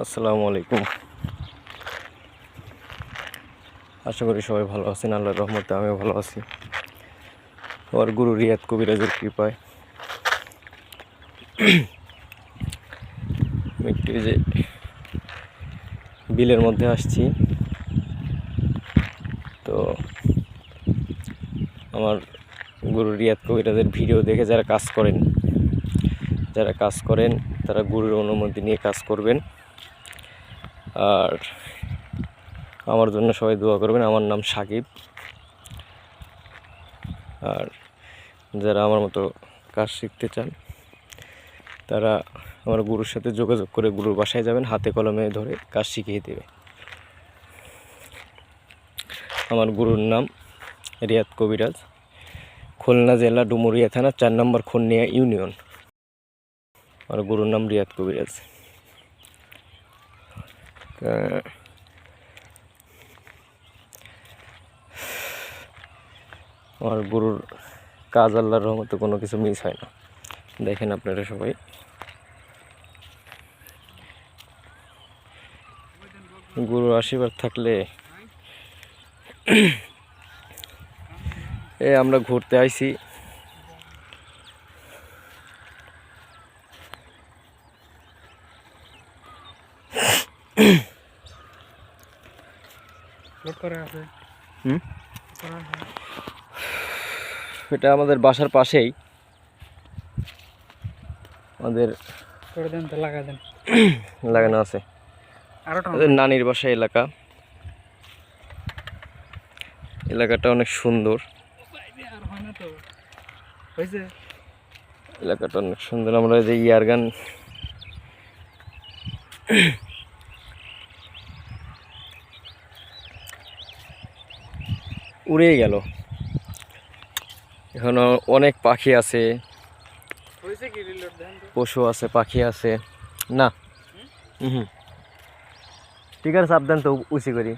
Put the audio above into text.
আসসালামু আলাইকুম। আশা করি সবাই ভালো আছেন। আল্লাহর রহমতে আমিও ভালো আছি। আমার গুরু রিয়াদ কবিরাজের কৃপায় আমি একটু যে বিলের মধ্যে আসছি। তো আমার গুরু রিয়াদ কবিরাজের ভিডিও দেখে যারা কাজ করেন তারা গুরুর অনুমতি নিয়ে কাজ করবেন। আর আমার জন্য সবাই দোয়া করবেন। আমার নাম সাকিব। আর যারা আমার মতো কাজ শিখতে চান তারা আমার গুরুর সাথে যোগাযোগ করে গুরুর বাসায় যাবেন, হাতে কলমে ধরে কাজ শিখিয়ে দেবে। আমার গুরুর নাম রিয়াদ কবিরাজ, খুলনা জেলা ডুমুরিয়া থানা 4 নম্বর খুনিয়া ইউনিয়ন। আমার গুরুর নাম রিয়াদ কবিরাজ। আমার গুরুর কাজ আল্লাহর রহমতে কোনো কিছু মিস হয় না। দেখেন আপনারা সবাই, গুরুর আশীর্বাদ থাকলে আমরা ঘুরতে আইছি। এটা আমাদের বাসার পাশেই, আমাদের লাগানো আছে। নানির বাসা এলাকাটা অনেক সুন্দর। এলাকাটা অনেক সুন্দর। আমরা যে ইয়ারগান উড়ে গেল। এখনো অনেক পাখি আছে, পশু আছে, পাখি আছে না। ঠিক আছে, সাবধান তো উঁচি করি।